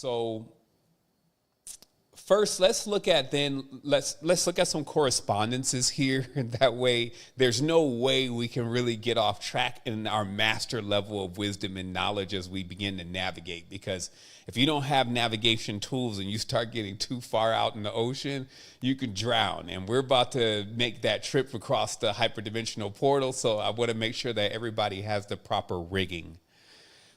So first, let's look at some correspondences here. That way, there's no way we can really get off track in our master level of wisdom and knowledge as we begin to navigate. Because if you don't have navigation tools and you start getting too far out in the ocean, you can drown. And we're about to make that trip across the hyperdimensional portal. So I want to make sure that everybody has the proper rigging.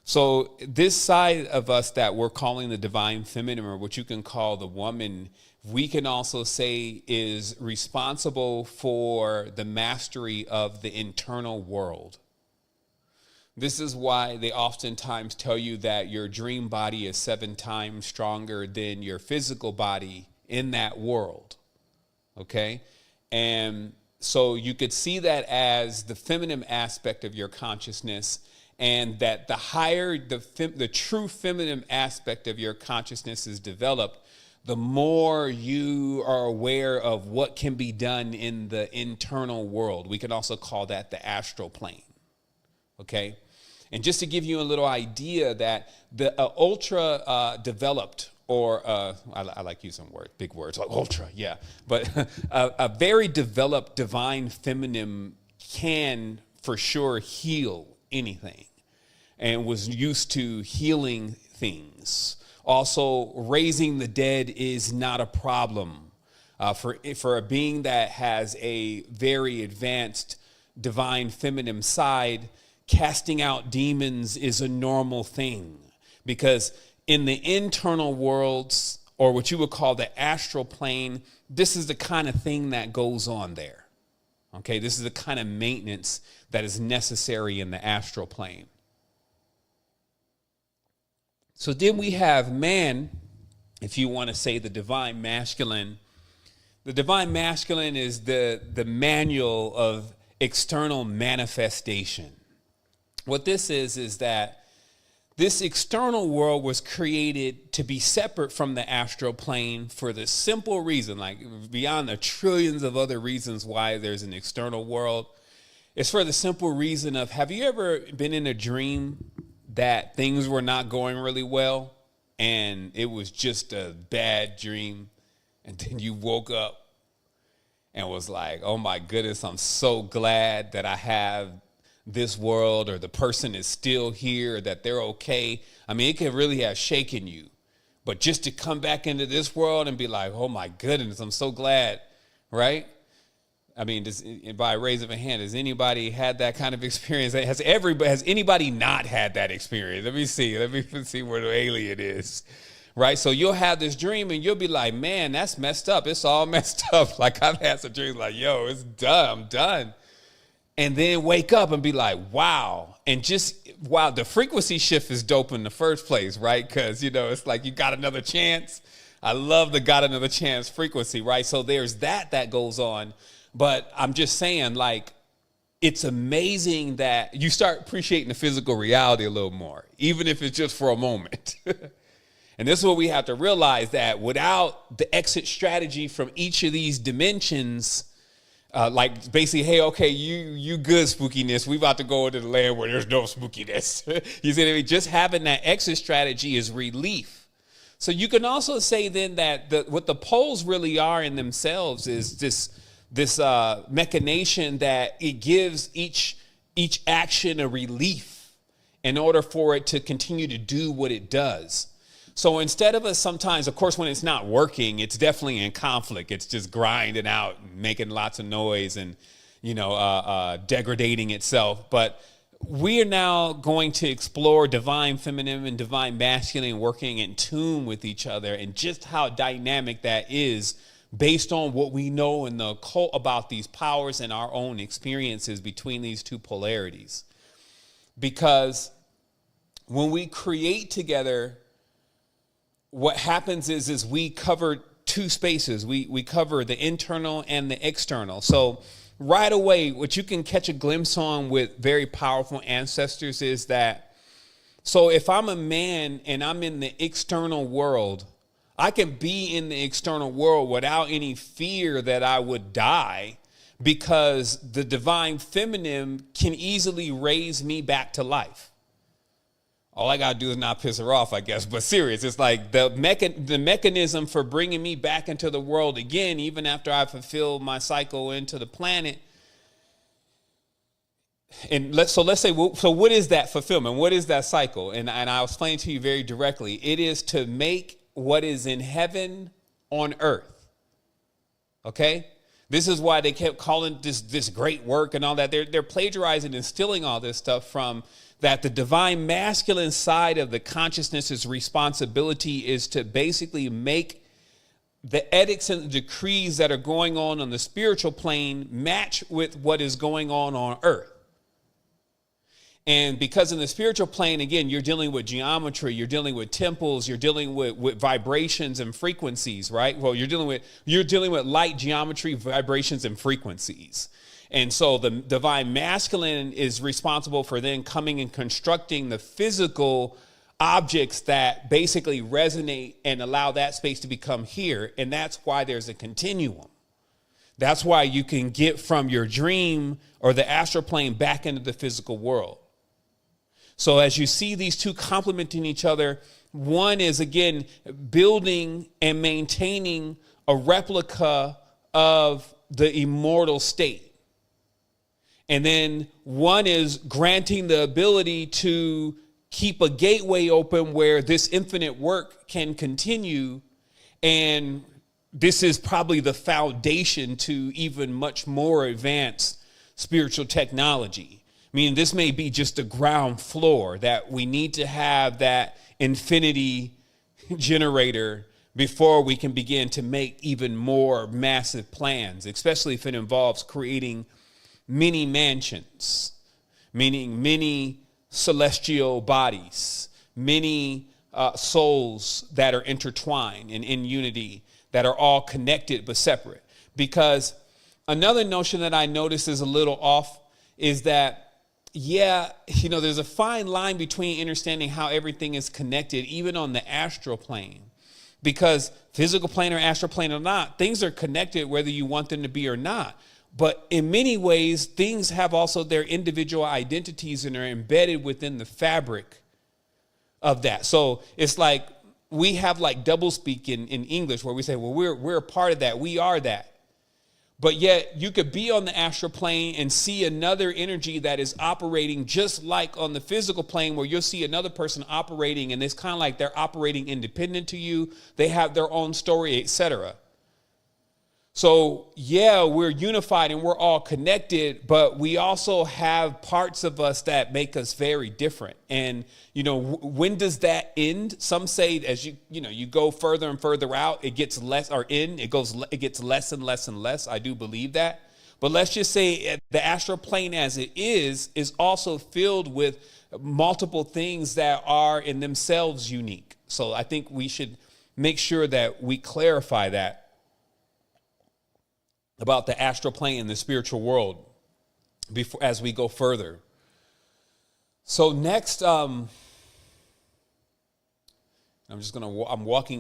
So this side of us that we're calling the divine feminine, or what you can call the woman, we can also say is responsible for the mastery of the internal world. This is why they oftentimes tell you that your dream body is 7 times stronger than your physical body in that world. Okay? And so you could see that as the feminine aspect of your consciousness, and that the higher the true feminine aspect of your consciousness is developed, the more you are aware of what can be done in the internal world. We can also call that the astral plane. Okay? And just to give you a little idea that the ultra developed, or I like using big words like ultra, yeah. But a very developed divine feminine can for sure heal anything, and was used to healing things. Also, raising the dead is not a problem. For a being that has a very advanced divine feminine side, casting out demons is a normal thing, because in the internal worlds, or what you would call the astral plane, this is the kind of thing that goes on there. Okay, this is the kind of maintenance that is necessary in the astral plane. So then we have man, if you want to say the divine masculine. The divine masculine is the manual of external manifestation. What this is that this external world was created to be separate from the astral plane for the simple reason, like beyond the trillions of other reasons why there's an external world. It's for the simple reason of, have you ever been in a dream that things were not going really well and it was just a bad dream, and then you woke up and was like, oh my goodness, I'm so glad that I have this world, or the person is still here, that they're okay. I mean, it could really have shaken you. But just to come back into this world and be like, oh my goodness, I'm so glad, right? I mean, by a raise of a hand, has anybody had that kind of experience? Has anybody not had that experience? Let me see where the alien is, right? So you'll have this dream and you'll be like, man, that's messed up. It's all messed up. Like, I've had some dreams like, yo, it's done. I'm done. And then wake up and be like, wow. And wow, the frequency shift is dope in the first place, right? Because, it's like you got another chance. I love the got another chance frequency, right? So there's that goes on. But I'm just saying, like, it's amazing that you start appreciating the physical reality a little more, even if it's just for a moment. And this is what we have to realize, that without the exit strategy from each of these dimensions, like basically, hey, okay, you good spookiness. We about to go into the land where there's no spookiness. You see what I mean? Just having that exit strategy is relief. So you can also say then that what the poles really are in themselves is this machination that it gives each action a relief in order for it to continue to do what it does. So instead of us sometimes, of course, when it's not working, it's definitely in conflict. It's just grinding out and making lots of noise and, degrading itself. But we are now going to explore divine feminine and divine masculine working in tune with each other, and just how dynamic that is based on what we know in the occult about these powers and our own experiences between these two polarities. Because when we create together, what happens is we cover two spaces. We cover the internal and the external. So right away, what you can catch a glimpse on with very powerful ancestors is that, so if I'm a man and I'm in the external world, I can be in the external world without any fear that I would die, because the divine feminine can easily raise me back to life. All I got to do is not piss her off, I guess. But serious, it's like the mechanism for bringing me back into the world again, even after I fulfill my cycle into the planet. And let's say, so what is that fulfillment? What is that cycle? And I'll explain to you very directly. It is to make what is in heaven on earth. Okay? This is why they kept calling this great work and all that. They're plagiarizing and stealing all this stuff from that. The divine masculine side of the consciousness's responsibility is to basically make the edicts and the decrees that are going on the spiritual plane match with what is going on earth. And because in the spiritual plane, again, you're dealing with geometry, you're dealing with temples, you're dealing with vibrations and frequencies, right? Well, you're dealing with light, geometry, vibrations, and frequencies. And so the divine masculine is responsible for then coming and constructing the physical objects that basically resonate and allow that space to become here. And that's why there's a continuum. That's why you can get from your dream or the astral plane back into the physical world. So as you see these two complementing each other, one is, again, building and maintaining a replica of the immortal state. And then one is granting the ability to keep a gateway open where this infinite work can continue. And this is probably the foundation to even much more advanced spiritual technology. Meaning this may be just the ground floor, that we need to have that infinity generator before we can begin to make even more massive plans, especially if it involves creating many mansions, meaning many celestial bodies, many souls that are intertwined and in unity, that are all connected but separate. Because another notion that I notice is a little off is that, there's a fine line between understanding how everything is connected, even on the astral plane. Because physical plane or astral plane or not, things are connected whether you want them to be or not. But in many ways, things have also their individual identities and are embedded within the fabric of that. So it's like we have like doublespeak in English where we say, well, we're a part of that. We are that. But yet you could be on the astral plane and see another energy that is operating just like on the physical plane, where you'll see another person operating, and it's kind of like they're operating independent to you. They have their own story, etc. So, we're unified and we're all connected, but we also have parts of us that make us very different. And, when does that end? Some say as you go further and further out, it gets less, or it gets less and less and less. I do believe that. But let's just say the astral plane as it is also filled with multiple things that are in themselves unique. So I think we should make sure that we clarify that about the astral plane and the spiritual world before, as we go further. So next, I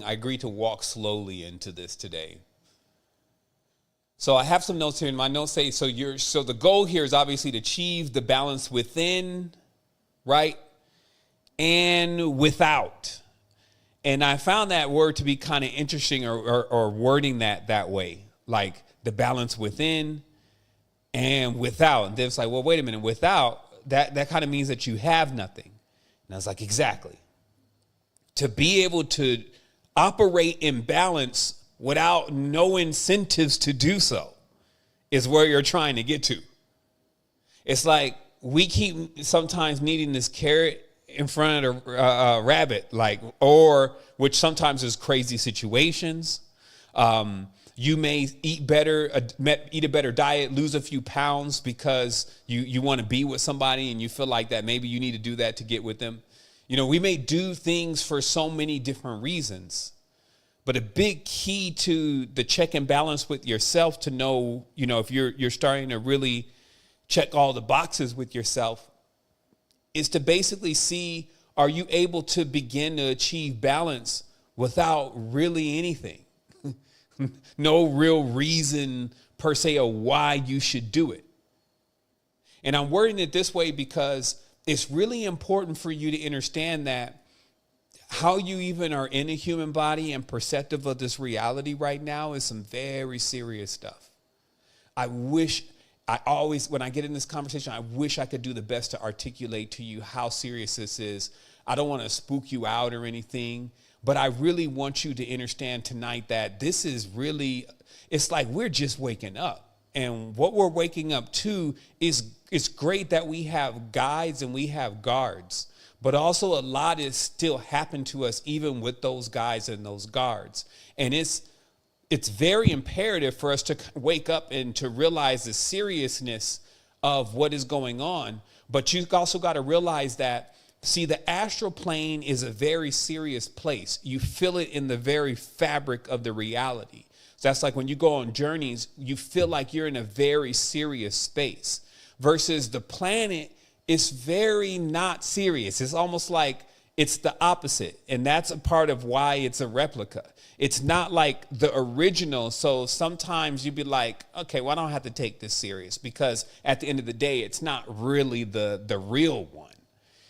agreed to walk slowly into this today. So I have some notes here, and my notes say, so the goal here is obviously to achieve the balance within, right? And without. And I found that word to be kind of interesting, or wording that way, like the balance within and without. And then it's like, well, wait a minute, without, that kind of means that you have nothing. And I was like, exactly. To be able to operate in balance without no incentives to do so is where you're trying to get to. It's like we keep sometimes needing this carrot in front of a rabbit, or which sometimes is crazy situations. You may eat a better diet, lose a few pounds because you want to be with somebody and you feel like that maybe you need to do that to get with them. We may do things for so many different reasons, but a big key to the check and balance with yourself to know, if you're starting to really check all the boxes with yourself, is to basically see, are you able to begin to achieve balance without really anything? No real reason per se of why you should do it. And I'm wording it this way because it's really important for you to understand that how you even are in a human body and perceptive of this reality right now is some very serious stuff. I always, when I get in this conversation, I wish I could do the best to articulate to you how serious this is. I don't want to spook you out or anything, but I really want you to understand tonight that this is really, it's like we're just waking up. And what we're waking up to is, it's great that we have guides and we have guards, but also a lot is still happening to us even with those guides and those guards. And it's very imperative for us to wake up and to realize the seriousness of what is going on. But you've also got to realize that, see, the astral plane is a very serious place. You feel it in the very fabric of the reality. So that's like when you go on journeys, you feel like you're in a very serious space versus the planet is very not serious. It's almost like it's the opposite. And that's a part of why it's a replica. It's not like the original. So sometimes you'd be like, okay, well, I don't have to take this serious because at the end of the day, it's not really the real one.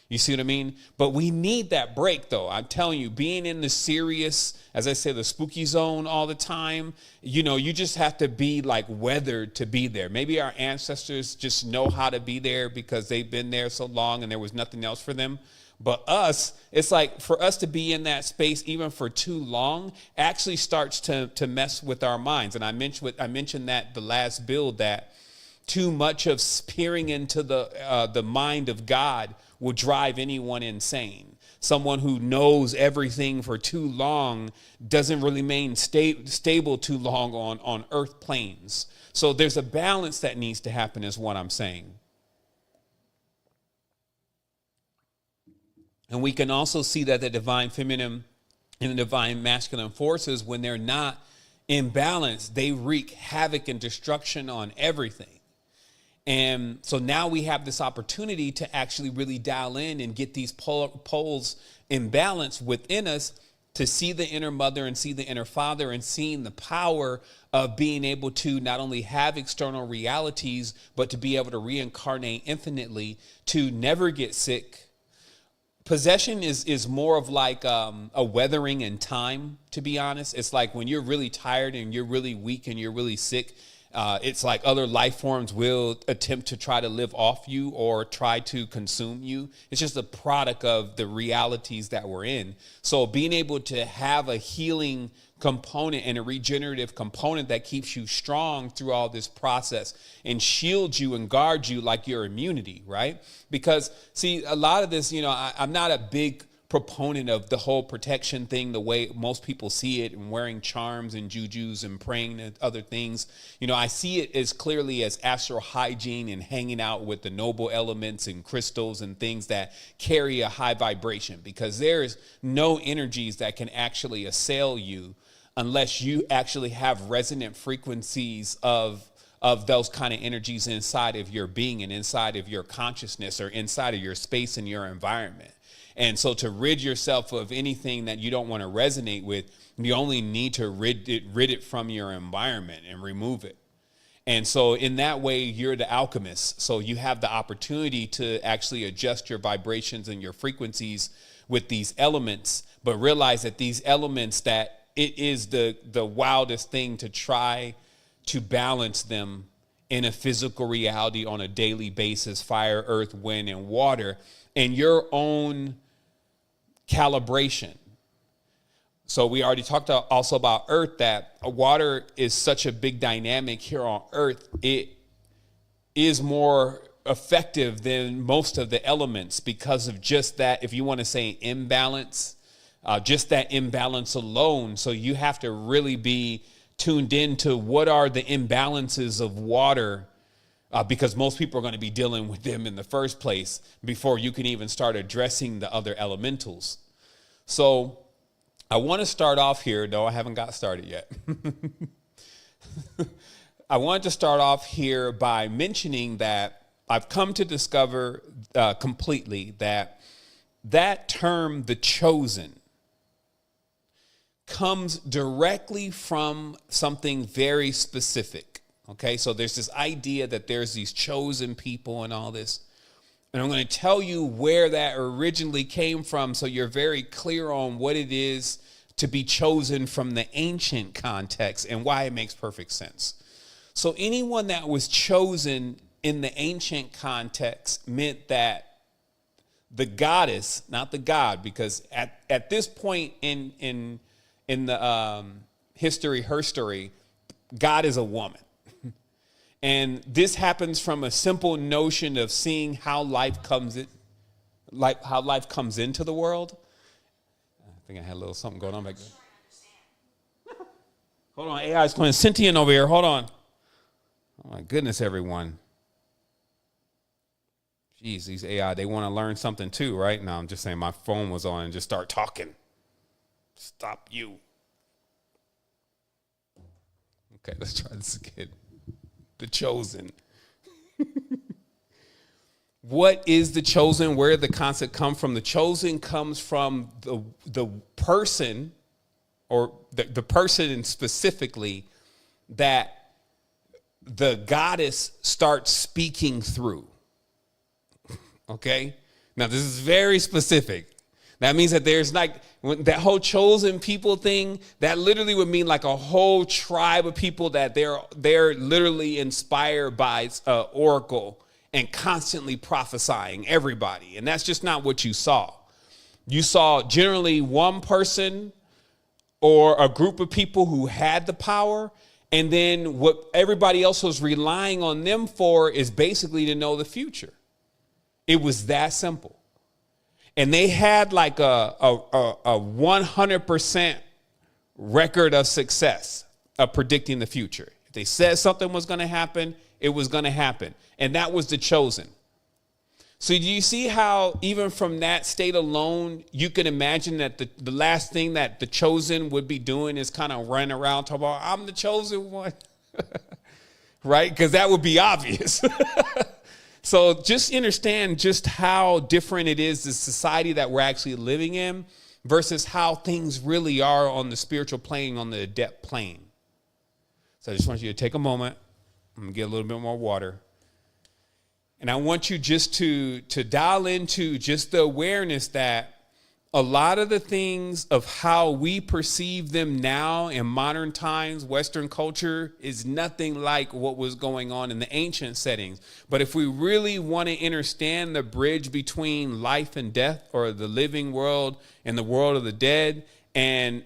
You see what I mean? But we need that break, though. I'm telling you, being in the serious, as I say, the spooky zone all the time, you know, you just have to be like weathered to be there. Maybe our ancestors just know how to be there because they've been there so long and there was nothing else for them. But us, it's like for us to be in that space even for too long actually starts to mess with our minds. And I mentioned that the last build, that too much of peering into the mind of God will drive anyone insane. Someone who knows everything for too long doesn't really remain stable too long on earth planes. So there's a balance that needs to happen is what I'm saying. And we can also see that the divine feminine and the divine masculine forces, when they're not in balance, they wreak havoc and destruction on everything. And so now we have this opportunity to actually really dial in and get these poles in balance within us, to see the inner mother and see the inner father, and seeing the power of being able to not only have external realities, but to be able to reincarnate infinitely, to never get sick. Possession is more of like a weathering in time, to be honest. It's like when you're really tired and you're really weak and you're really sick, it's like other life forms will attempt to try to live off you or try to consume you. It's just a product of the realities that we're in. So being able to have a healing component and a regenerative component that keeps you strong through all this process and shields you and guards you like your immunity, right? Because see, a lot of this, you know, I'm not a big proponent of the whole protection thing the way most people see it, and wearing charms and jujus and praying and other things. You know, I see it as clearly as astral hygiene and hanging out with the noble elements and crystals and things that carry a high vibration, because there's no energies that can actually assail you unless you actually have resonant frequencies of those kind of energies inside of your being and inside of your consciousness or inside of your space and your environment. And so to rid yourself of anything that you don't want to resonate with, you only need to rid it from your environment and remove it. And so in that way, you're the alchemist. So you have the opportunity to actually adjust your vibrations and your frequencies with these elements, but realize that these elements, that it is the wildest thing to try to balance them in a physical reality on a daily basis: fire, earth, wind, and water, and your own calibration. So we already talked also about earth, that water is such a big dynamic here on earth. It is more effective than most of the elements because of just that, if you want to say imbalance, just that imbalance alone. So you have to really be tuned into what are the imbalances of water, because most people are going to be dealing with them in the first place before you can even start addressing the other elementals. So I want to start off here, though I haven't got started yet. I wanted to start off here by mentioning that I've come to discover completely that term, the chosen, comes directly from something very specific. Okay, so there's this idea that there's these chosen people and all this. And I'm going to tell you where that originally came from so you're very clear on what it is to be chosen from the ancient context and why it makes perfect sense. So anyone that was chosen in the ancient context meant that the goddess, not the god, because at this point in the history, her story, God is a woman. And this happens from a simple notion of seeing how life comes into the world. I think I had a little something going on back there. Hold on, AI is going sentient over here. Hold on. Oh my goodness, everyone. Jeez, these AI, they want to learn something too, right? No, I'm just saying my phone was on and just start talking. Stop you. Okay, let's try this again. The chosen. What is the chosen? Where did the concept come from? The chosen comes from the person, or the person specifically, that the goddess starts speaking through. Okay? Now, this is very specific. That means that there's like that whole chosen people thing, that literally would mean like a whole tribe of people that they're literally inspired by oracle and constantly prophesying everybody. And that's just not what you saw. You saw generally one person or a group of people who had the power. And then what everybody else was relying on them for is basically to know the future. It was that simple. And they had like a 100% record of success of predicting the future. If they said something was going to happen, it was going to happen. And that was the chosen. So do you see how even from that state alone, you can imagine that the last thing that the chosen would be doing is kind of running around talking about, I'm the chosen one, right? Because that would be obvious. So just understand just how different it is, the society that we're actually living in versus how things really are on the spiritual plane, on the adept plane. So I just want you to take a moment. I'm going to get a little bit more water. And I want you just to dial into just the awareness that a lot of the things of how we perceive them now in modern times, Western culture, is nothing like what was going on in the ancient settings. But if we really want to understand the bridge between life and death, or the living world and the world of the dead, and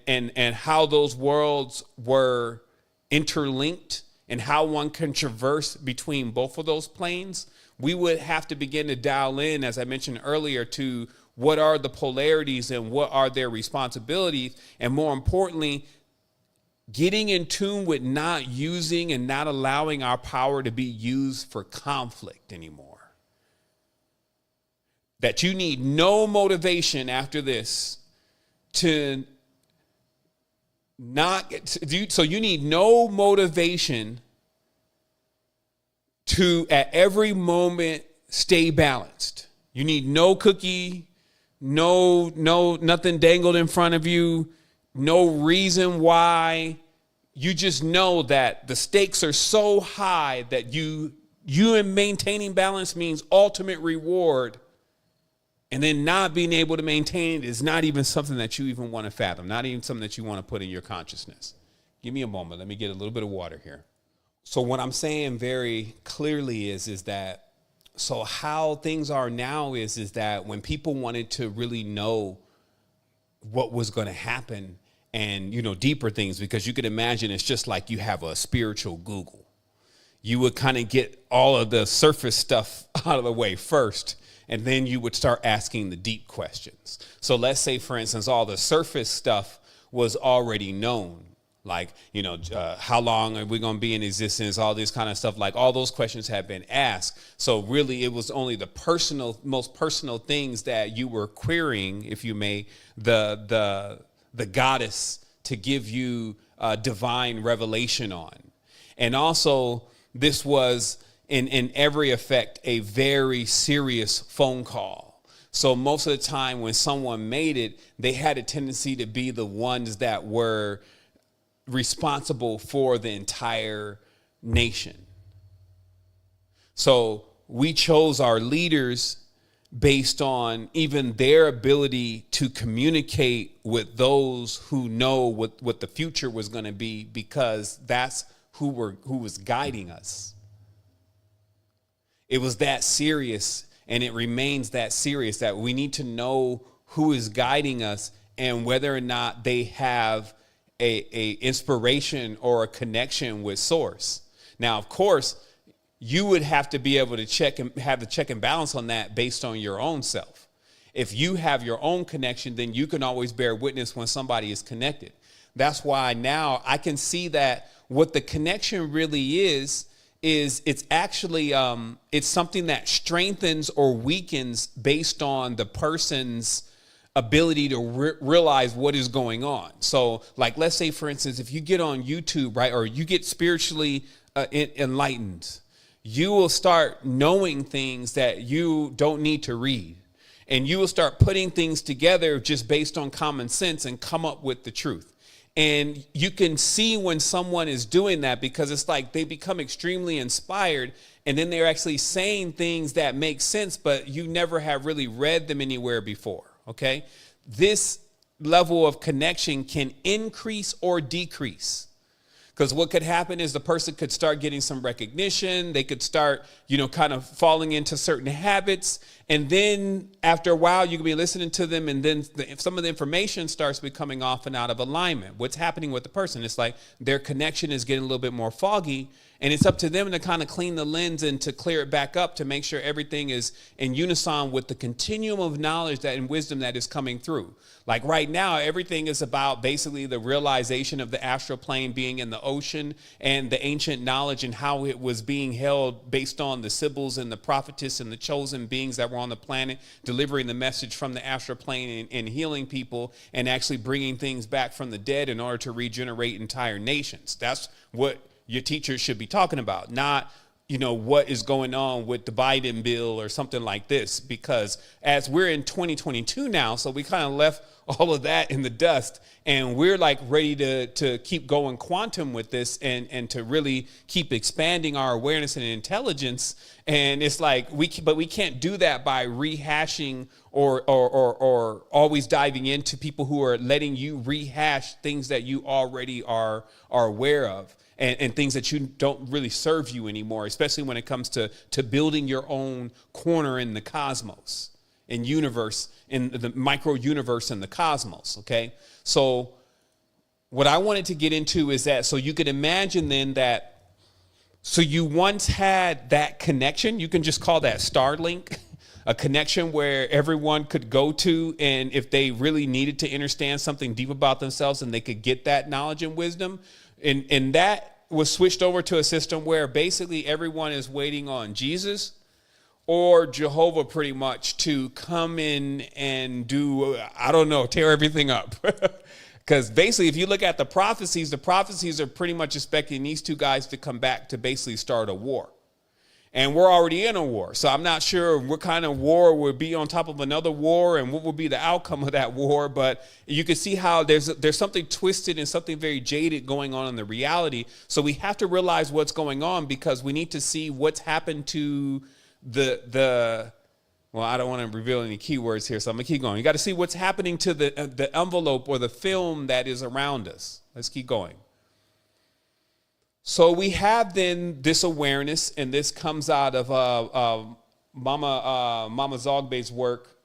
how those worlds were interlinked and how one can traverse between both of those planes, we would have to begin to dial in, as I mentioned earlier, to what are the polarities and what are their responsibilities, and more importantly, getting in tune with not using and not allowing our power to be used for conflict anymore. That you need no motivation after this to not so you need no motivation to at every moment stay balanced. You need no cookie, no nothing dangled in front of you, no reason why. You just know that the stakes are so high that you in maintaining balance means ultimate reward. And then not being able to maintain it is not even something that you even want to fathom, not even something that you want to put in your consciousness. Give me a moment. Let me get a little bit of water here. So what I'm saying very clearly is that, so how things are now is that when people wanted to really know what was going to happen and, deeper things, because you could imagine it's just like you have a spiritual Google. You would kind of get all of the surface stuff out of the way first, and then you would start asking the deep questions. So let's say, for instance, all the surface stuff was already known. Like, how long are we going to be in existence? All this kind of stuff. Like, all those questions have been asked. So really, it was only the most personal things that you were querying, if you may, the goddess to give you divine revelation on. And also, this was in every effect a very serious phone call. So most of the time when someone made it, they had a tendency to be the ones that were responsible for the entire nation. So we chose our leaders based on even their ability to communicate with those who know what the future was going to be, because that's who was guiding us. It was that serious, and it remains that serious, that we need to know who is guiding us and whether or not they have a inspiration or a connection with source. Now, of course, you would have to be able to check and have the check and balance on that based on your own self. If you have your own connection, then you can always bear witness when somebody is connected. That's why now I can see that what the connection really is it's actually it's something that strengthens or weakens based on the person's ability to realize what is going on. So, like, let's say, for instance, if you get on YouTube, right, or you get spiritually enlightened, you will start knowing things that you don't need to read. And you will start putting things together just based on common sense and come up with the truth. And you can see when someone is doing that, because it's like they become extremely inspired, and then they're actually saying things that make sense, but you never have really read them anywhere before. Okay, this level of connection can increase or decrease, because what could happen is the person could start getting some recognition. They could start, kind of falling into certain habits. And then after a while, you could be listening to them, and then some of the information starts becoming off and out of alignment. What's happening with the person? It's like their connection is getting a little bit more foggy, and it's up to them to kind of clean the lens and to clear it back up to make sure everything is in unison with the continuum of knowledge that and wisdom that is coming through. Like right now, everything is about basically the realization of the astral plane being in the ocean, and the ancient knowledge and how it was being held based on the Sibyls and the prophetess and the chosen beings that were on the planet, delivering the message from the astral plane and healing people and actually bringing things back from the dead in order to regenerate entire nations. That's what your teachers should be talking about, not what is going on with the Biden bill or something like this, because as we're in 2022 now, so we kind of left all of that in the dust, and we're like ready to keep going quantum with this and to really keep expanding our awareness and intelligence. And it's like we can't do that by rehashing or always diving into people who are letting you rehash things that you already are aware of. And things that you don't really serve you anymore, especially when it comes to building your own corner in the cosmos, in universe, in the micro universe and the cosmos. Okay. So what I wanted to get into is that, so you could imagine then that, so you once had that connection, you can just call that Starlink, a connection where everyone could go to, and if they really needed to understand something deep about themselves, and they could get that knowledge and wisdom. And that was switched over to a system where basically everyone is waiting on Jesus or Jehovah pretty much to come in and do, tear everything up. Because basically, if you look at the prophecies are pretty much expecting these two guys to come back to basically start a war. And we're already in a war. So I'm not sure what kind of war would be on top of another war and what would be the outcome of that war. But you can see how there's something twisted and something very jaded going on in the reality. So we have to realize what's going on, because we need to see what's happened to well, I don't want to reveal any keywords here, so I'm going to keep going. You got to see what's happening to the envelope or the film that is around us. Let's keep going. So we have then this awareness, and this comes out of Mama Zogbe's work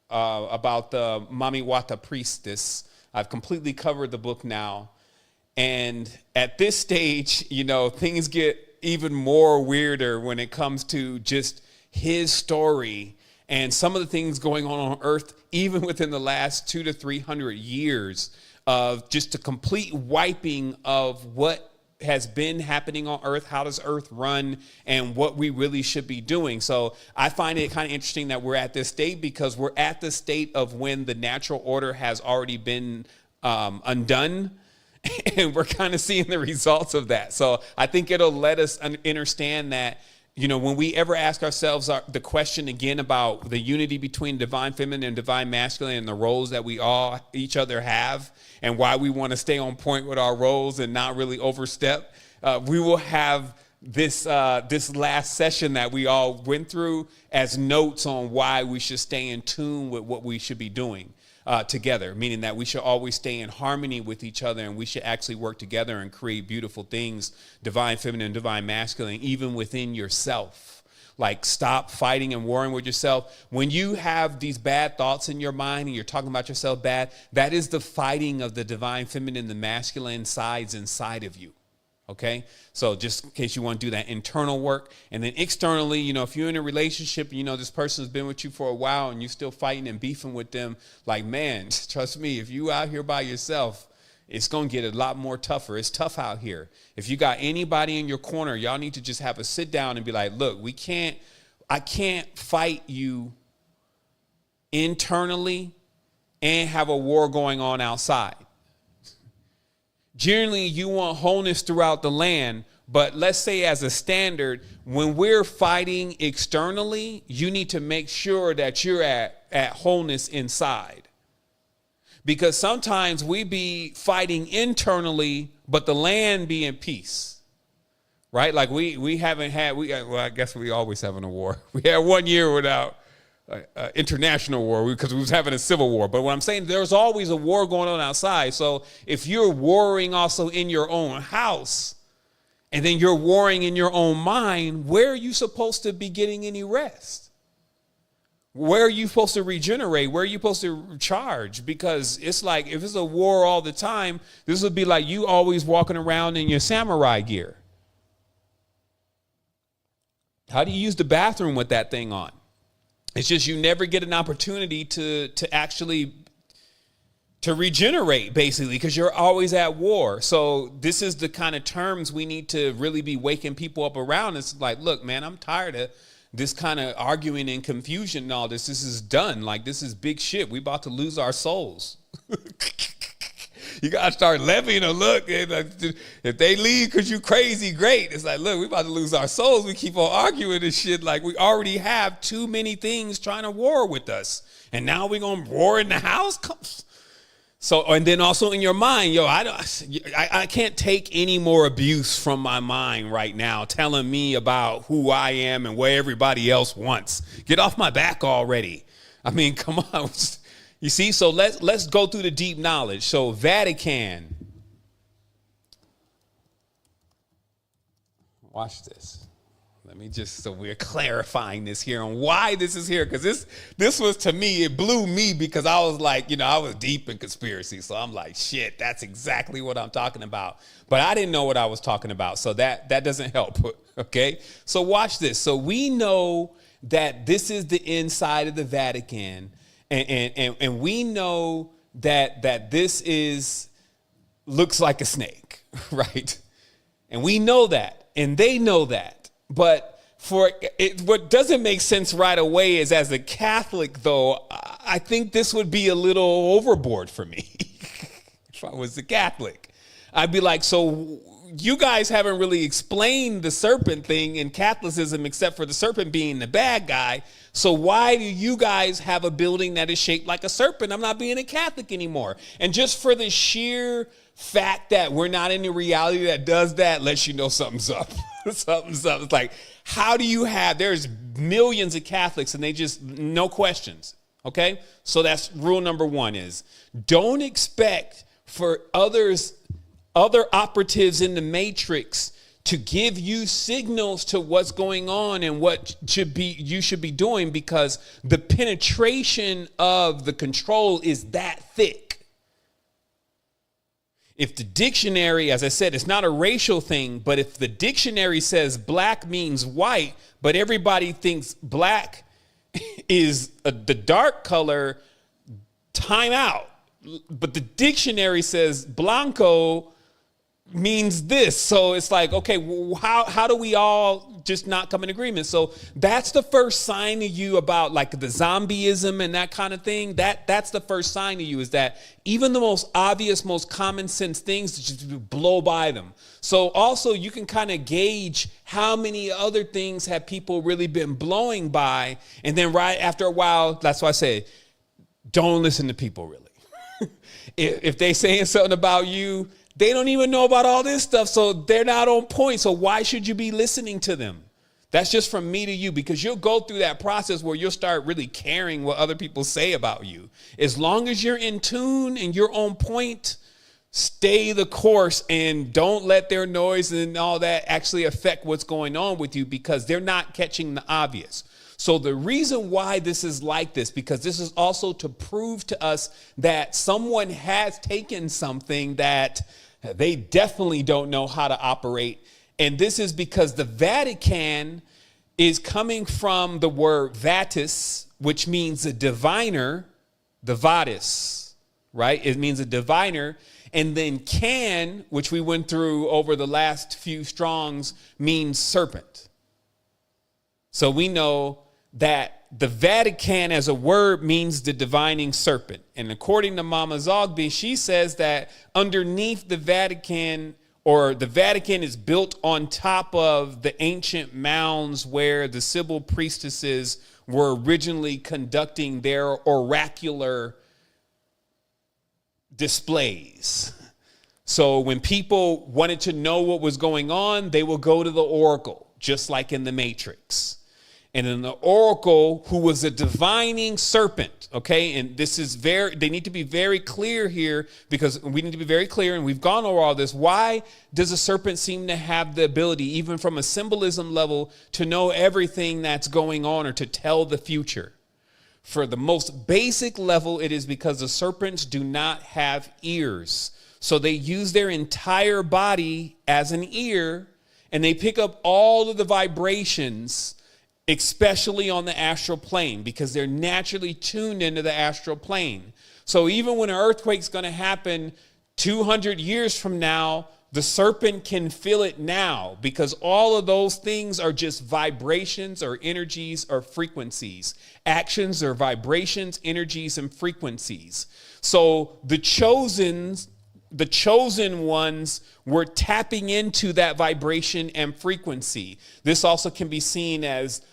about the Mamiwata priestess. I've completely covered the book now. And at this stage, things get even more weirder when it comes to just his story and some of the things going on Earth, even within the last 200 to 300 years, of just a complete wiping of what has been happening on Earth, how does Earth run, and what we really should be doing. So I find it kind of interesting that we're at this state, because we're at the state of when the natural order has already been undone, and we're kind of seeing the results of that. So I think it'll let us understand that, when we ever ask ourselves the question again about the unity between divine feminine and divine masculine and the roles that we all each other have, and why we want to stay on point with our roles and not really overstep, we will have this last session that we all went through as notes on why we should stay in tune with what we should be doing together, meaning that we should always stay in harmony with each other, and we should actually work together and create beautiful things, divine feminine, divine masculine, even within yourself. Like, stop fighting and warring with yourself. When you have these bad thoughts in your mind and you're talking about yourself bad, that is the fighting of the divine feminine, the masculine sides inside of you. Okay, so just in case you want to do that internal work, and then externally, you know, if you're in a relationship, you know, this person's been with you for a while and you're still fighting and beefing with them, like, man, trust me, if you out here by yourself, it's going to get a lot more tougher. It's tough out here. If you got anybody in your corner, y'all need to just have a sit down and be like, look, I can't fight you internally and have a war going on outside. Generally, you want wholeness throughout the land, but let's say as a standard, when we're fighting externally, you need to make sure that you're at wholeness inside. Because sometimes we be fighting internally, but the land be in peace, right? Like we haven't had, well, I guess we always having a war. We had 1 year without international war because we was having a civil war. But what I'm saying, there's always a war going on outside. So if you're warring also in your own house, and then you're warring in your own mind, where are you supposed to be getting any rest? Where are you supposed to regenerate? Where are you supposed to recharge? Because it's like, if it's a war all the time, this would be like you always walking around in your samurai gear. How do you use the bathroom with that thing on? It's just you never get an opportunity to actually to regenerate, basically, because you're always at war. So this is the kind of terms we need to really be waking people up around. It's like, look, man, I'm tired of this kind of arguing and confusion and all this. This is done. Like, this is big shit. We about to lose our souls. You got to start levying a look. If they leave because you crazy, great. It's like, look, we about to lose our souls. We keep on arguing this shit like we already have too many things trying to war with us. And now we're going to war in the house? So, and then also in your mind, I can't take any more abuse from my mind right now telling me about who I am and where everybody else wants. Get off my back already. I mean, come on. You see, so let's go through the deep knowledge. So Vatican. Watch this. Let me just, so we're clarifying this here on why this is here. Because this was, to me, it blew me because I was like, I was deep in conspiracy. So I'm like, shit, that's exactly what I'm talking about. But I didn't know what I was talking about. So that doesn't help. Okay. So watch this. So we know that this is the inside of the Vatican. And we know that this looks like a snake, right? And we know that, and they know that. But what doesn't make sense right away is, as a Catholic, though, I think this would be a little overboard for me. If I was a Catholic, I'd be like, so you guys haven't really explained the serpent thing in Catholicism, except for the serpent being the bad guy. So why do you guys have a building that is shaped like a serpent? I'm not being a Catholic anymore. And just for the sheer fact that we're not in a reality that does that, lets you know something's up. Something's up. It's like, how do you there's millions of Catholics and they just, no questions. Okay. So that's rule number one is, don't expect for other operatives in the matrix to give you signals to what's going on and what you should be doing, because the penetration of the control is that thick. If the dictionary, as I said, it's not a racial thing, but if the dictionary says black means white, but everybody thinks black is the dark color, time out. But the dictionary says blanco means this. So it's like, okay, how do we all just not come in agreement? So that's the first sign to you about like the zombieism and that kind of thing. That's the first sign to you, is that even the most obvious, most common sense things just blow by them. So also you can kind of gauge how many other things have people really been blowing by. And then right after a while, that's why I say, don't listen to people really. If they saying something about you They don't even know about all this stuff, so they're not on point. So why should you be listening to them? That's just from me to you, because you'll go through that process where you'll start really caring what other people say about you. As long as you're in tune and you're on point, stay the course and don't let their noise and all that actually affect what's going on with you, because they're not catching the obvious. So the reason why this is like this, because this is also to prove to us that someone has taken something that they definitely don't know how to operate. And this is because the Vatican is coming from the word vatis, which means a diviner, the vatis, right? It means a diviner. And then can, which we went through over the last few strongs, means serpent. So we know that the Vatican as a word means the divining serpent. And according to Mama Zogby, she says that underneath the Vatican, or the Vatican is built on top of the ancient mounds where the Sibyl priestesses were originally conducting their oracular displays. So when people wanted to know what was going on, they would go to the oracle, just like in the Matrix. And in the oracle, who was a divining serpent, okay? And this is they need to be very clear here, because we need to be very clear, and we've gone over all this. Why does a serpent seem to have the ability, even from a symbolism level, to know everything that's going on or to tell the future? For the most basic level, it is because the serpents do not have ears. So they use their entire body as an ear, and they pick up all of the vibrations, especially on the astral plane, because they're naturally tuned into the astral plane. So even when an earthquake's going to happen 200 years from now, the serpent can feel it now, because all of those things are just vibrations or energies or frequencies. Actions are vibrations, energies, and frequencies. So the chosen ones were tapping into that vibration and frequency. This also can be seen as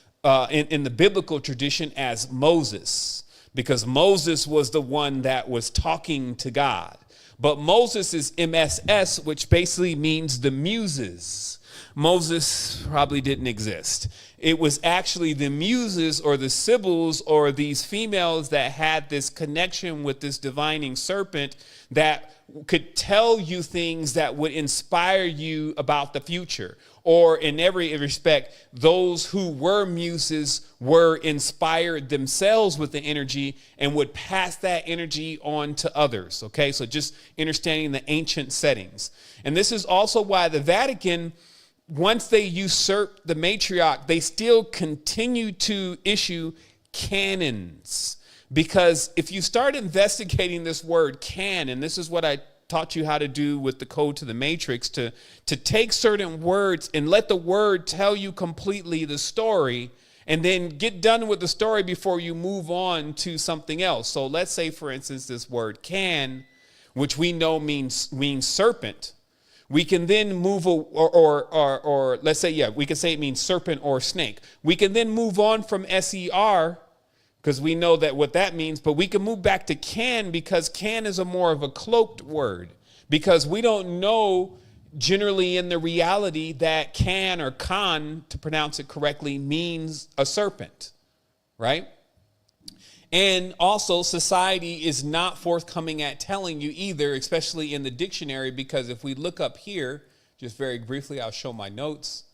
in the biblical tradition as Moses, because Moses was the one that was talking to God. But Moses is MSS, which basically means the muses. Moses probably didn't exist. It was actually the muses or the sibyls or these females that had this connection with this divining serpent that could tell you things that would inspire you about the future. Or in every respect, those who were muses were inspired themselves with the energy and would pass that energy on to others. Okay, so just understanding the ancient settings. And this is also why the Vatican, once they usurped the matriarch, they still continue to issue canons. Because if you start investigating this word can, and this is what I taught you how to do with the code to the matrix, to take certain words and let the word tell you completely the story, and then get done with the story before you move on to something else. So let's say, for instance, this word can, which we know means serpent. We can then move, or let's say, yeah, we can say it means serpent or snake. We can then move on from SER, because we know that what that means, but we can move back to can, because can is a more of a cloaked word, because we don't know generally in the reality that can or kan, to pronounce it correctly, means a serpent, right? And also society is not forthcoming at telling you either, especially in the dictionary, because if we look up here, just very briefly, I'll show my notes.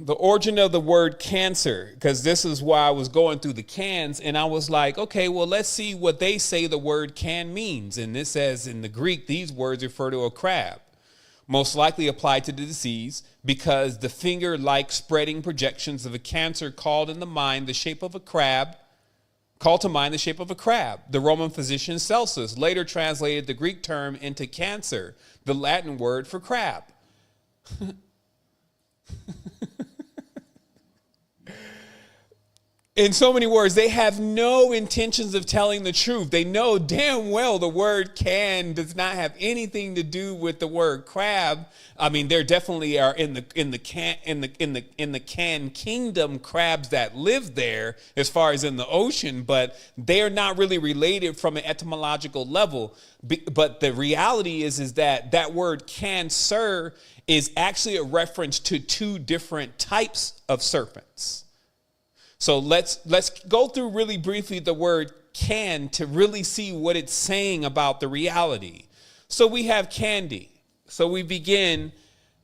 The origin of the word cancer, because this is why I was going through the cans, and I was like, okay, well, let's see what they say the word can means. And this says in the Greek, these words refer to a crab, most likely applied to the disease, because the finger-like spreading projections of a cancer called to mind the shape of a crab. The Roman physician Celsus later translated the Greek term into cancer, the Latin word for crab. In so many words, they have no intentions of telling the truth. They know damn well the word can does not have anything to do with the word crab. I mean, there definitely are in the can kingdom crabs that live there as far as in the ocean, but they are not really related from an etymological level. But the reality is that word cancer is actually a reference to two different types of serpents. So let's go through really briefly the word can to really see what it's saying about the reality. So we have candy. So we begin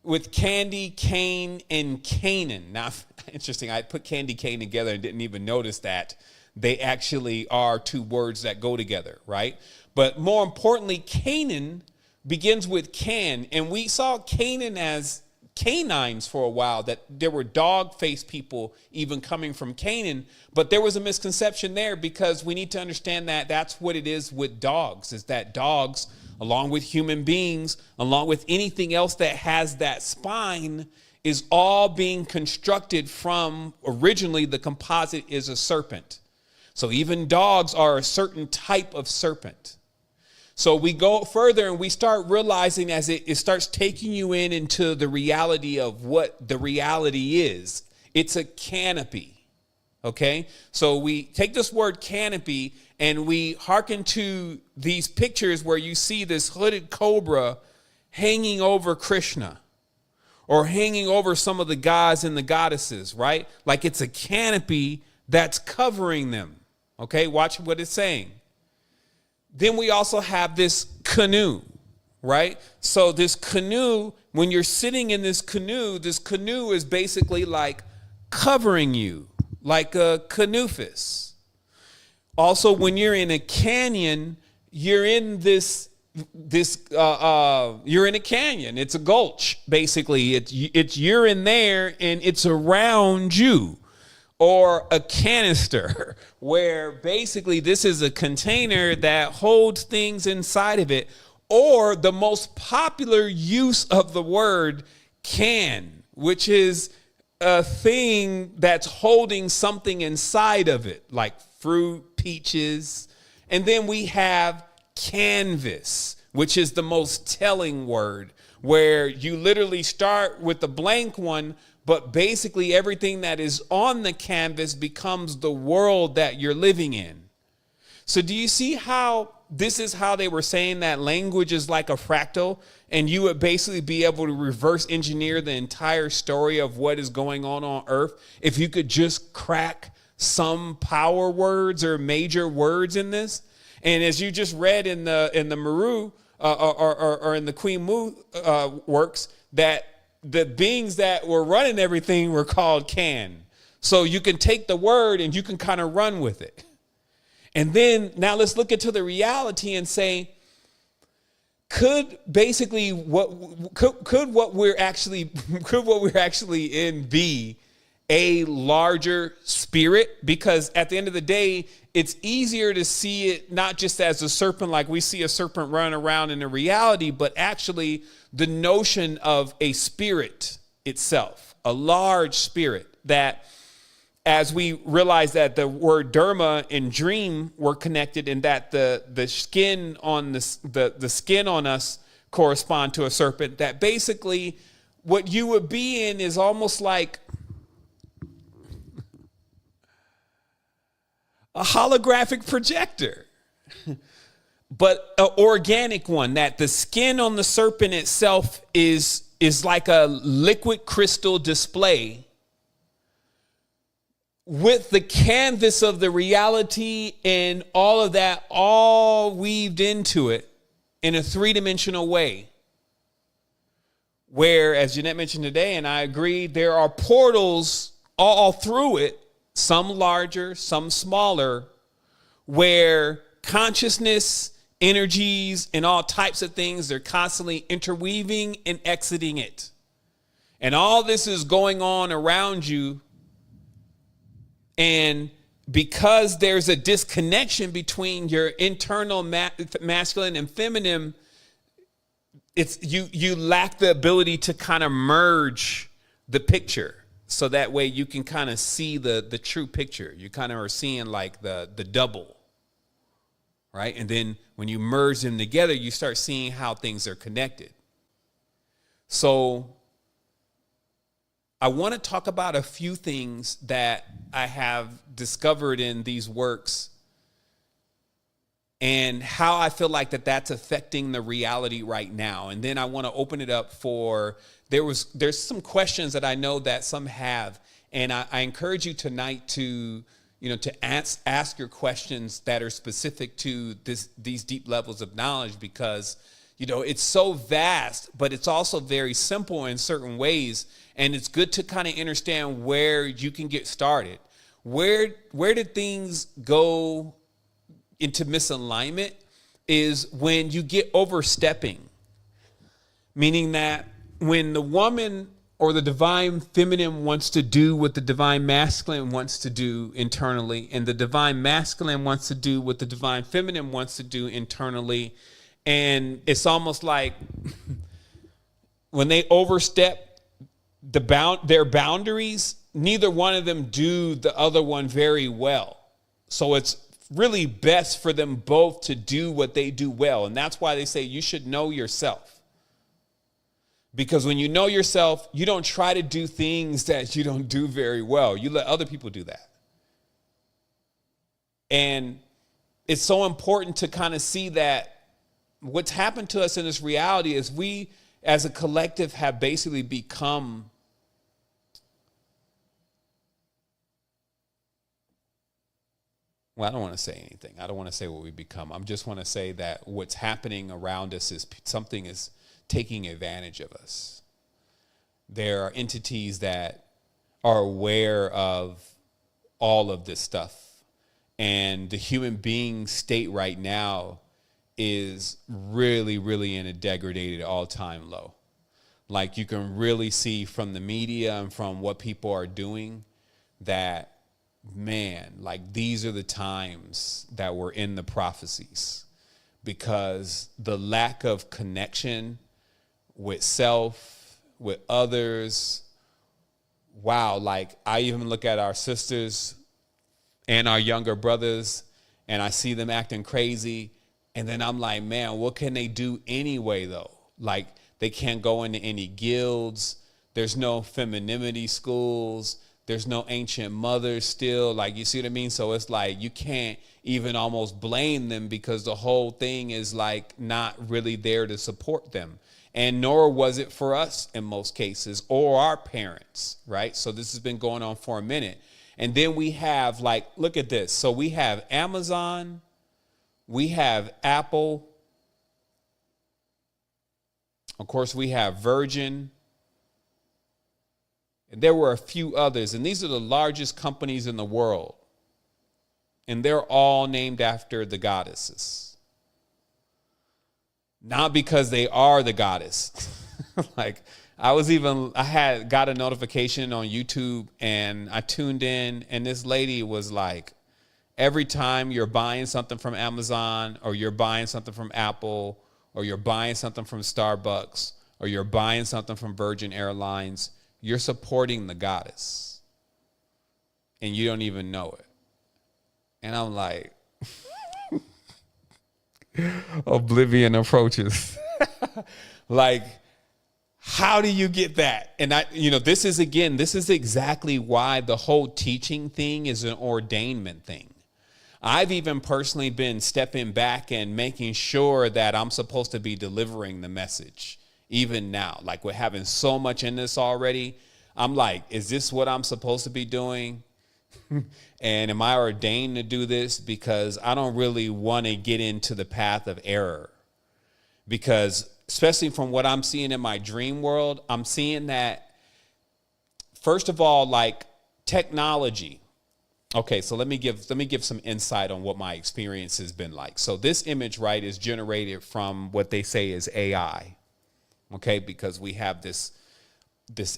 with candy, Cain, and Canaan. Now, interesting, I put candy, Cain together and didn't even notice that they actually are two words that go together, right? But more importantly, Canaan begins with can, and we saw Canaan as canines for a while, that there were dog-faced people even coming from Canaan, but there was a misconception there because we need to understand that that's what it is with dogs, is that dogs, along with human beings, along with anything else that has that spine, is all being constructed from, originally the composite is a serpent. So even dogs are a certain type of serpent. So we go further and we start realizing as it starts taking you into the reality of what the reality is. It's a canopy, okay? So we take this word canopy and we hearken to these pictures where you see this hooded cobra hanging over Krishna or hanging over some of the gods and the goddesses, right? Like it's a canopy that's covering them, okay? Watch what it's saying. Then we also have this canoe, right? So this canoe, when you're sitting in this canoe is basically like covering you, like a canoofis. Also, when you're in a canyon, you're in you're in a canyon. It's a gulch, basically. You're in there and it's around you. Or a canister, where basically this is a container that holds things inside of it. Or the most popular use of the word can, which is a thing that's holding something inside of it, like fruit, peaches. And then we have canvas, which is the most telling word, where you literally start with the blank one, but basically everything that is on the canvas becomes the world that you're living in. So do you see how this is how they were saying that language is like a fractal, and you would basically be able to reverse engineer the entire story of what is going on Earth if you could just crack some power words or major words in this? And as you just read in the Maru or in the Queen Mu works, that the beings that were running everything were called can. So you can take the word and you can kind of run with it. And then now let's look into the reality and say, could basically what we're actually in be a larger spirit? Because at the end of the day, it's easier to see it not just as a serpent, like we see a serpent running around in the reality, but actually the notion of a spirit itself, a large spirit, that as we realize that the word dharma and dream were connected, and that the skin on the skin on us correspond to a serpent, that basically what you would be in is almost like a holographic projector, but an organic one, that the skin on the serpent itself is like a liquid crystal display with the canvas of the reality and all of that all weaved into it in a three-dimensional way. Where, as Jeanette mentioned today, and I agree, there are portals all through it, some larger, some smaller, where consciousness, energies, and all types of things, they're constantly interweaving and exiting it. And all this is going on around you. And because there's a disconnection between your internal masculine and feminine, it's you lack the ability to kind of merge the picture. so that way you can kind of see the true picture. You kind of are seeing like the double, right? And then when you merge them together, you start seeing how things are connected. So I want to talk about a few things that I have discovered in these works and how I feel like that's affecting the reality right now. And then I want to open it up for, there's some questions that I know that some have, and I encourage you tonight to, to ask your questions that are specific to these deep levels of knowledge, because, it's so vast, but it's also very simple in certain ways. And it's good to kind of understand where you can get started. Where did things go into misalignment is when you get overstepping, meaning that when the woman or the divine feminine wants to do what the divine masculine wants to do internally, and the divine masculine wants to do what the divine feminine wants to do internally, and it's almost like when they overstep their boundaries, neither one of them do the other one very well. So it's really best for them both to do what they do well. And that's why they say you should know yourself. Because when you know yourself, you don't try to do things that you don't do very well. You let other people do that. And it's so important to kind of see that what's happened to us in this reality is we as a collective have basically become well, I don't want to say anything. I don't want to say what we become. I just want to say that what's happening around us is something is taking advantage of us. There are entities that are aware of all of this stuff. And the human being state right now is really, really in a degraded all-time low. Like you can really see from the media and from what people are doing that, man, like these are the times that were in the prophecies, because the lack of connection with self, with others. Wow. Like I even look at our sisters and our younger brothers and I see them acting crazy. And then I'm like, man, what can they do anyway though? Like they can't go into any guilds. There's no femininity schools. There's no ancient mothers still. Like, you see what I mean? So it's like you can't even almost blame them because the whole thing is like not really there to support them. And nor was it for us in most cases or our parents, right? So this has been going on for a minute. And then we have like, look at this. So we have Amazon, we have Apple. Of course, we have Virgin. And there were a few others, and these are the largest companies in the world. And they're all named after the goddesses. Not because they are the goddess. Like I had got a notification on YouTube and I tuned in and this lady was like, every time you're buying something from Amazon or you're buying something from Apple or you're buying something from Starbucks or you're buying something from Virgin Airlines, you're supporting the goddess and you don't even know it. And I'm like, oblivion approaches. Like, how do you get that? And this is exactly why the whole teaching thing is an ordainment thing. I've even personally been stepping back and making sure that I'm supposed to be delivering the message. Even now, like we're having so much in this already, I'm like, is this what I'm supposed to be doing? And am I ordained to do this? Because I don't really want to get into the path of error. Because especially from what I'm seeing in my dream world, I'm seeing that, first of all, like technology. Okay, so let me give some insight on what my experience has been like. So this image, right, is generated from what they say is AI. Okay, because we have this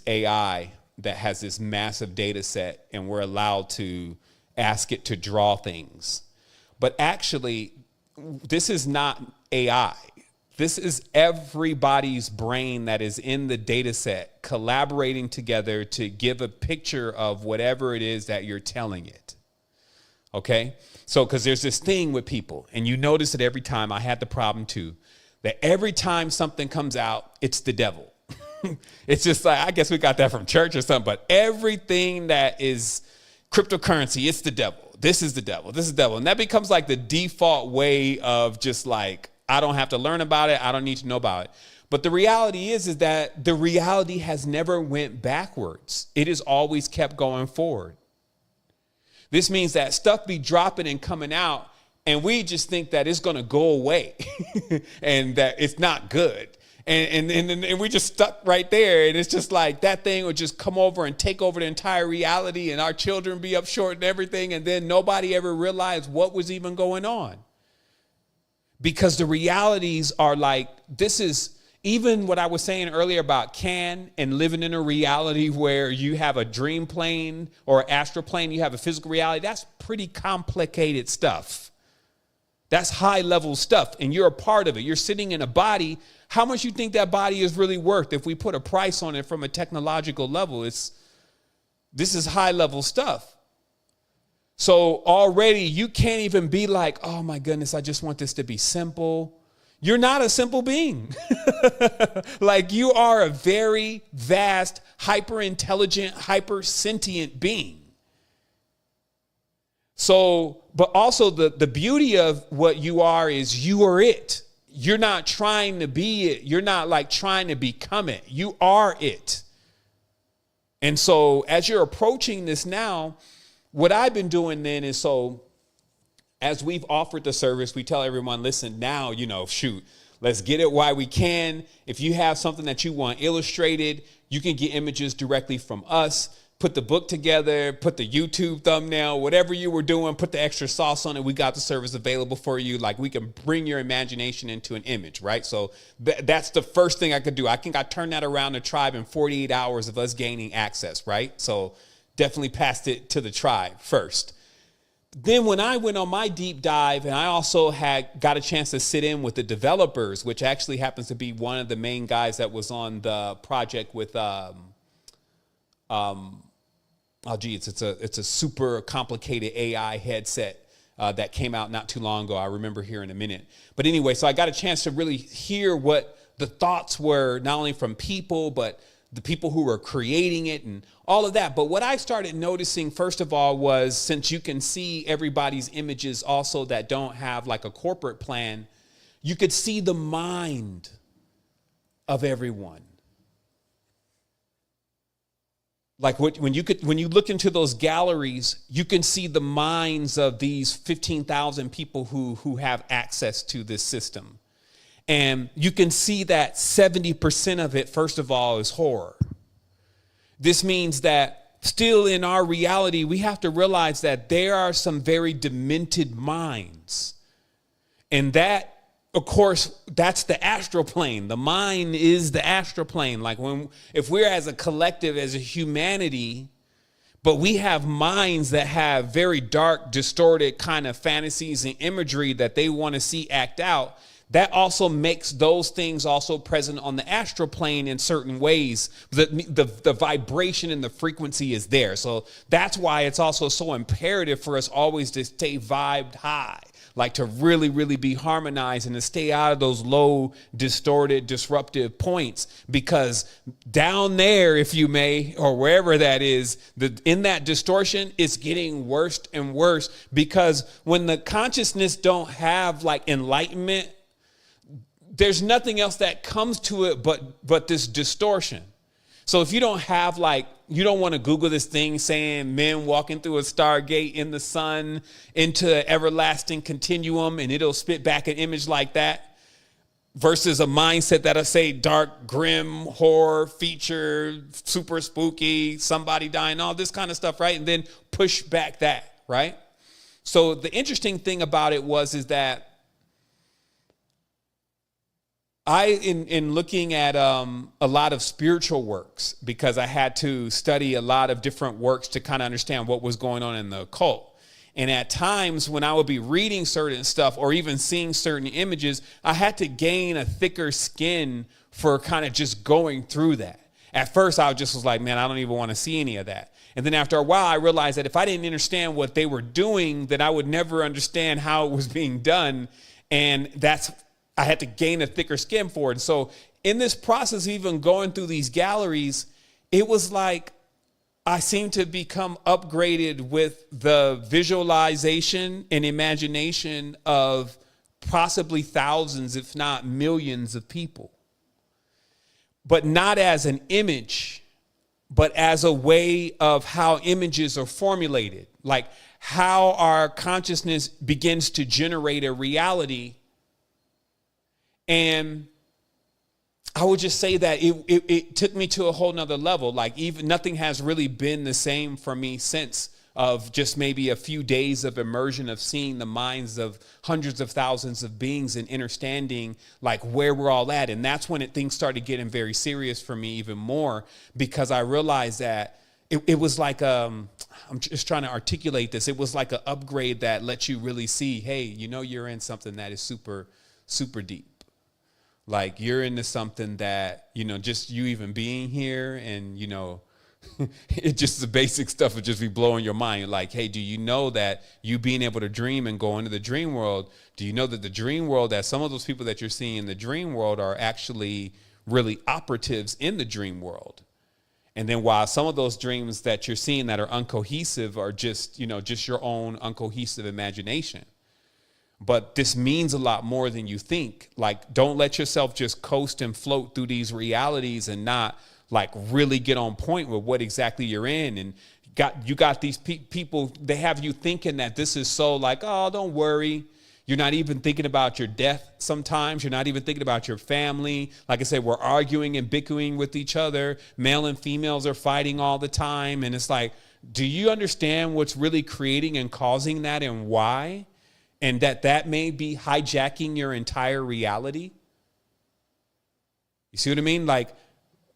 AI that has this massive data set and we're allowed to ask it to draw things. But actually, this is not AI. This is everybody's brain that is in the data set collaborating together to give a picture of whatever it is that you're telling it. Okay? So, because there's this thing with people, and you notice it every time. I had the problem too, that every time something comes out, it's the devil. It's just like, I guess we got that from church or something, but everything that is cryptocurrency, it's the devil. This is the devil. This is the devil. And that becomes like the default way of just like, I don't have to learn about it. I don't need to know about it. But the reality is that the reality has never went backwards. It has always kept going forward. This means that stuff be dropping and coming out, and we just think that it's going to go away and that it's not good. And we just stuck right there. And it's just like that thing would just come over and take over the entire reality, and our children be up short and everything. And then nobody ever realized what was even going on. Because the realities are like, this is even what I was saying earlier about Can and living in a reality where you have a dream plane or astral plane, you have a physical reality. That's pretty complicated stuff. That's high level stuff. And you're a part of it. You're sitting in a body. How much you think that body is really worth if we put a price on it from a technological level? This is high level stuff. So already you can't even be like, oh my goodness, I just want this to be simple. You're not a simple being. Like, you are a very vast, hyper intelligent, hyper sentient being. So, but also the beauty of what you are is you are it. You're not trying to be it. You're not like trying to become it. You are it. And so as you're approaching this now, what I've been doing then is, so as we've offered the service, we tell everyone, listen, now, shoot, let's get it while we can. If you have something that you want illustrated, you can get images directly from us. Put the book together, put the YouTube thumbnail, whatever you were doing, put the extra sauce on it. We got the service available for you. Like, we can bring your imagination into an image, right? So that's the first thing I could do. I think I turned that around the tribe in 48 hours of us gaining access, right? So definitely passed it to the tribe first. Then when I went on my deep dive, and I also got a chance to sit in with the developers, which actually happens to be one of the main guys that was on the project with, it's a super complicated AI headset that came out not too long ago. I remember here in a minute. But anyway, so I got a chance to really hear what the thoughts were, not only from people, but the people who were creating it and all of that. But what I started noticing, first of all, was, since you can see everybody's images also that don't have like a corporate plan, you could see the mind of everyone. Like when you look into those galleries, you can see the minds of these 15,000 people who have access to this system. And you can see that 70% of it, first of all, is horror. This means that still in our reality, we have to realize that there are some very demented minds. And that, of course, that's the astral plane. The mind is the astral plane. Like, if we're as a collective, as a humanity, but we have minds that have very dark, distorted kind of fantasies and imagery that they want to see act out, that also makes those things also present on the astral plane in certain ways. The vibration and the frequency is there. So that's why it's also so imperative for us always to stay vibed high, like to really, really be harmonized and to stay out of those low, distorted, disruptive points. Because down there, if you may, or wherever that is, in that distortion, it's getting worse and worse. Because when the consciousness don't have like enlightenment, there's nothing else that comes to it but this distortion. So if you don't have you don't want to Google this thing saying men walking through a stargate in the sun into everlasting continuum, and it'll spit back an image like that, versus a mindset that'll say dark, grim, horror, feature, super spooky, somebody dying, all this kind of stuff, right? And then push back that, right? So the interesting thing about it is that in looking at a lot of spiritual works, because I had to study a lot of different works to kind of understand what was going on in the occult. And at times when I would be reading certain stuff or even seeing certain images, I had to gain a thicker skin for kind of just going through that. At first, I just was like, man, I don't even want to see any of that. And then after a while, I realized that if I didn't understand what they were doing, that I would never understand how it was being done. And I had to gain a thicker skin for it. And so in this process, even going through these galleries, it was like I seemed to become upgraded with the visualization and imagination of possibly thousands, if not millions of people. But not as an image, but as a way of how images are formulated, like how our consciousness begins to generate a reality. And I would just say that it took me to a whole nother level. Like even nothing has really been the same for me since, of just maybe a few days of immersion of seeing the minds of hundreds of thousands of beings and understanding like where we're all at. And that's when things started getting very serious for me even more, because I realized that it was like, I'm just trying to articulate this. It was like an upgrade that lets you really see, hey, you're in something that is super, super deep. Like you're into something that, just you even being here and, it just the basic stuff would just be blowing your mind. Like, hey, do you know that you being able to dream and go into the dream world, do you know that the dream world, that some of those people that you're seeing in the dream world are actually really operatives in the dream world? And then while some of those dreams that you're seeing that are uncohesive are just, just your own uncohesive imagination. But this means a lot more than you think. Like, don't let yourself just coast and float through these realities and not like really get on point with what exactly you're in. And you got these people, they have you thinking that this is so like, oh, don't worry. You're not even thinking about your death sometimes. You're not even thinking about your family. Like I said, we're arguing and bickering with each other. Male and females are fighting all the time. And it's like, do you understand what's really creating and causing that and why? And that may be hijacking your entire reality. You see what I mean? Like,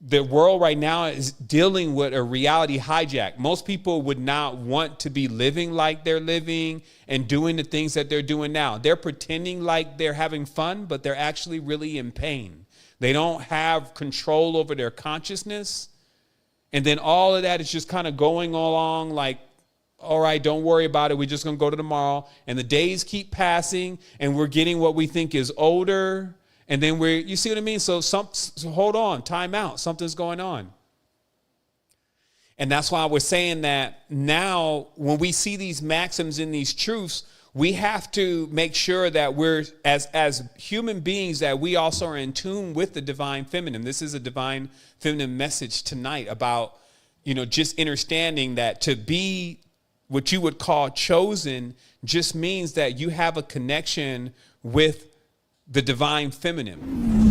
the world right now is dealing with a reality hijack. Most people would not want to be living like they're living and doing the things that they're doing now. They're pretending like they're having fun, but they're actually really in pain. They don't have control over their consciousness. And then all of that is just kind of going along like, all right, don't worry about it. We're just going to go to tomorrow. And the days keep passing and we're getting what we think is older. And then you see what I mean? So hold on, time out. Something's going on. And that's why I was saying that now when we see these maxims and these truths, we have to make sure that we're, as human beings, that we also are in tune with the divine feminine. This is a divine feminine message tonight about, just understanding that to be what you would call chosen just means that you have a connection with the divine feminine.